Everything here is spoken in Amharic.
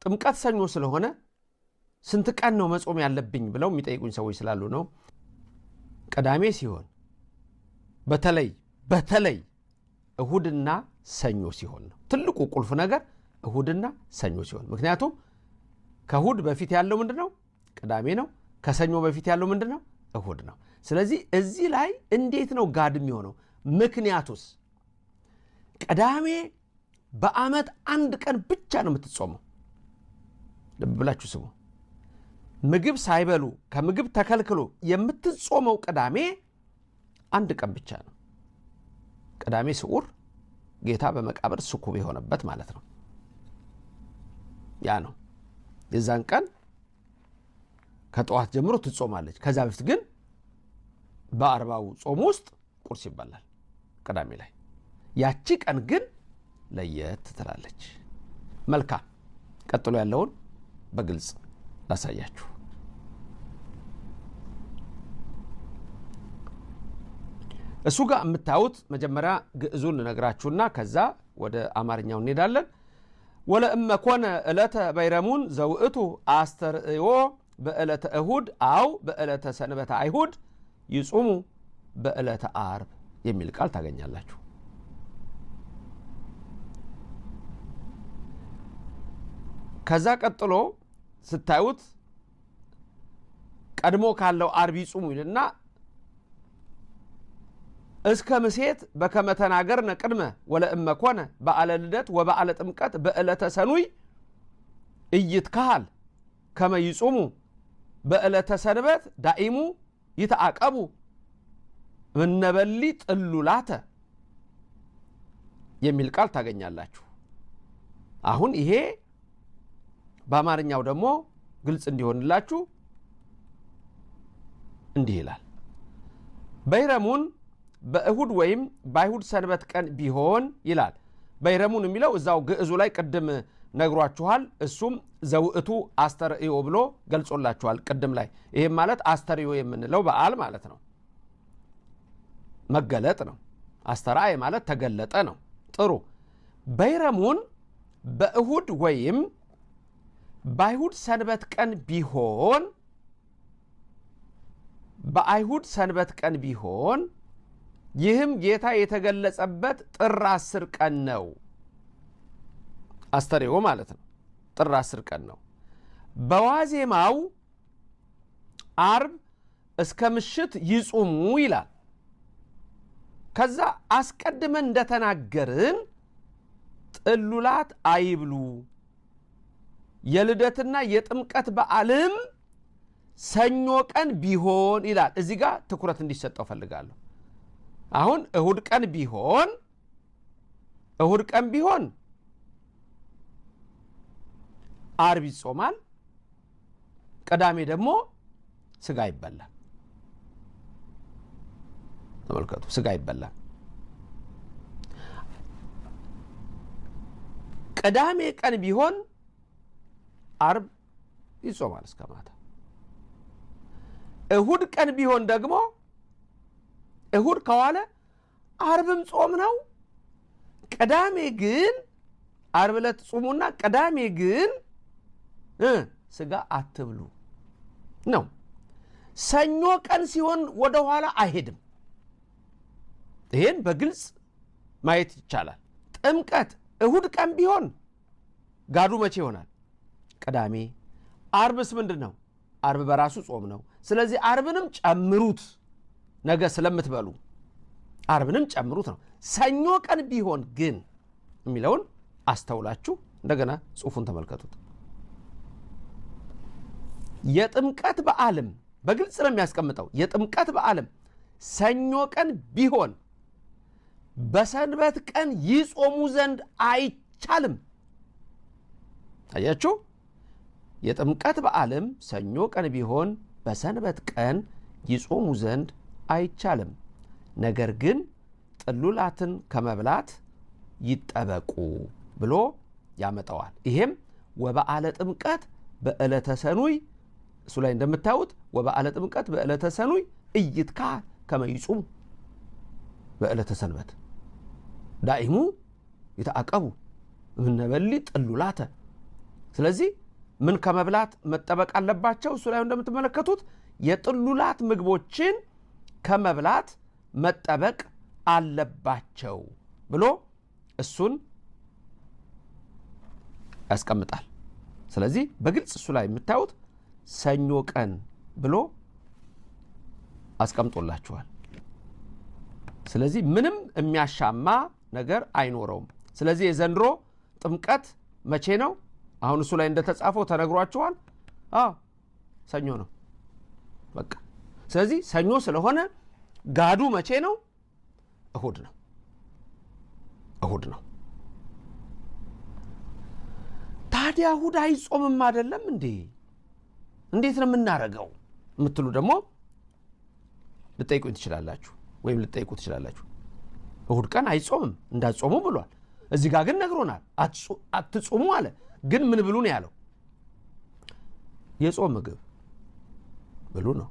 ጥምቀት ሰኞ ስለሆነ ስንት ቀን ነው መጾም ያለብኝ ብለው የሚጠይቁኝ ሰዎች ስላሉ ነው ቅዳሜ ሲሆን በተለይ እሁድና ሰኞ ሲሆን ነው ትልቁ ቁልፍ ነገር እሁድና ሰኞ ሲሆን ምክንያቱም ከእሁድ በፊት ያለው ምንድነው ቅዳሜ ነው ከሰኞ በፊት ያለው ምንድነው እሁድ ነው ስለዚህ እዚህ ላይ እንዴት ነው ጋድ የሚሆነው ምክንያቱስ ቅዳሜ በአመት አንድ ቀን ብቻ ነው የምትጾመው ልብላችሁ ስሙ ምግብ ሳይበሉ ከምግብ ተከልክሎ የምትጾመው ቅዳሜ አንድ ቀን ብቻ ነው ቅዳሜ ስዑር ጌታ በመቃብር ስኩብ የሆነበት ማለት ነው ያ ነው የዛን ቀን ከጠዋት ጀምሮ ትጾማለች ከዛ በፊት ግን በ40ው ጾም ውስጥ ቁርስ ይበላል ቅዳሜ ላይ ያቺ ቀን ግን ለየት ትላለች መልካም ቀጥሎ ያለውን በግልጽ ላሳያችሁ እሱ ጋር የምታዩት መጀመሪያ ግዕዙን ነግራችሁና ከዛ ወደ አማርኛው እንሄዳለን ወለእመ ኮነ ዕለተ በይረሙን ዘውእቱ አስተርእዮ በዕለተ እሁድ አው በዕለተ ሰንበተ አይሁድ ይጾሙ በዕለተ ዓርብ የሚል ቃል ታገኛላችሁ ከዛ ቀጥሎ ስታዩት ቀድሞ ካለው ዓርብ ይጾሙ ይልና እስከ ምሴት በከመተናገርነ ቅድመ ወለእመ ኮነ በዓለ ልደት ወበዓለ ጥምቀት በዕለተ ሰኑይ ኢይትካሃል ከመ ይጾሙ በዕለተ ሰንበት ዳኢሙ ይተዓቀቡ እምነበሊ ጥሉላተ የሚል ቃል ታገኛላችሁ አሁን ይሄ በአማርኛው ደግሞ ግልጽ እንዲሆንላችሁ እንዲህ ይላል በይረሙን በእሁድ ወይም በአይሁድ ሰንበት ቀን ቢሆን ይላል በይረሙን የሚለው እዛው ግዕዙ ላይ ቅድም ነግሯችኋል እሱም ዘውእቱ አስተርእዮ ብሎ ገልጾላችኋል ቅድም ላይ ይሄም ማለት አስተርእዮ የምንለው በዓል ማለት ነው መገለጥ ነው አስተራየ ማለት ተገለጠ ነው ጥሩ በይረሙን በእሁድ ወይም በአይሁድ ሰንበት ቀን ቢሆን በአይሁድ ሰንበት ቀን ቢሆን ይህም ጌታ የተገለጸበት ጥር 10 ቀን ነው አስተርእዮ ማለት ነው ጥር 10 ቀን ነው በዋዜማው ዓርብ እስከ ምሽት ይጾሙ ይላል ከዛ አስቀድመን እንደተናገርን ጥሉላት አይብሉ የልደትና የጥምቀት በዓልም ሰኞ ቀን ቢሆን ይላል እዚህ ጋር ትኩረት እንዲሰጠው ፈልጋለሁ አሁን እሁድ ቀን ቢሆን ዓርብ ይጾማል ቅዳሜ ደግሞ ስጋ ይበላል ተመልከቱ ስጋ ይበላል ቅዳሜ ቀን ቢሆን ዓርብ ይጾማል እስከ ማታ እሁድ ቀን ቢሆን ደግሞ እሁድ ከዋለ ዓርብም ጾም ነው ቅዳሜ ግን ዓርብ ዕለት ጾሙና ቅዳሜ ግን ስጋ አትብሉ ነው ሰኞ ቀን ሲሆን ወደ ኋላ አይሄድም ይሄን በግልጽ ማየት ይቻላል ጥምቀት እሁድ ቀን ቢሆን ጋዱ መቼ ይሆናል ቅዳሜ ዓርብስ ምንድነው ዓርብ በራሱ ጾም ነው ስለዚህ ዓርብንም ጨምሩት ነገ ስለምትበሉ ዓርብንም ጨምሩት ነው ሰኞ ቀን ቢሆን ግን የሚለውን አስተውላችሁ እንደገና ጽሑፉን ተመልከቱት የጥምቀት በዓልም በግልጽ ነው የሚያስቀምጠው የጥምቀት በዓልም ሰኞ ቀን ቢሆን በሰንበት ቀን ይጾሙ ዘንድ አይቻልም አያችሁ የጥምቀት በዓልም ሰኞ ቀን ቢሆን በሰንበት ቀን ይጾሙ ዘንድ አይቻልም ነገር ግን ጥሉላትን ከመብላት ይጠበቁ ብሎ ያመጣዋል ይሄም ወበዓለ ጥምቀት በዕለተ ሰኑይ እሱ ላይ እንደምታዩት ወበዓለ ጥምቀት በዕለተ ሰኑይ ኢይትካሃል ከመ ይጾሙ በዕለተ ሰንበት ዳኢሙ ይተዓቀቡ እምነበሊ ጥሉላተ ስለዚህ ምን ከመብላት መጠበቅ አለባቸው? እሱ ላይ እንደምትመለከቱት የጥሉላት ምግቦችን ከመብላት መጠበቅ አለባቸው ብሎ እሱን ያስቀምጣል። ስለዚህ በግልጽ እሱ ላይ የምታዩት ሰኞ ቀን ብሎ አስቀምጦላችኋል። ስለዚህ ምንም የሚያሻማ ነገር አይኖረውም። ስለዚህ የዘንድሮ ጥምቀት መቼ ነው? አሁን እሱ ላይ እንደተጻፈው ተነግሯችኋል። ሰኞ ነው በቃ። ስለዚህ ሰኞ ስለሆነ ጋዱ መቼ ነው? እሁድ ነው። እሁድ ነው። ታዲያ እሁድ አይጾምም አይደለም እንዴ? እንዴት ነው የምናረገው የምትሉ ደግሞ ልጠይቁኝ ትችላላችሁ፣ ወይም ልጠይቁ ትችላላችሁ። እሁድ ቀን አይጾምም እንዳጾሙ ብሏል። እዚህ ጋር ግን ነግሮናል። አትጾሙ አለ። ግን ምን ብሉ ነው ያለው? የጾም ምግብ ብሉ ነው።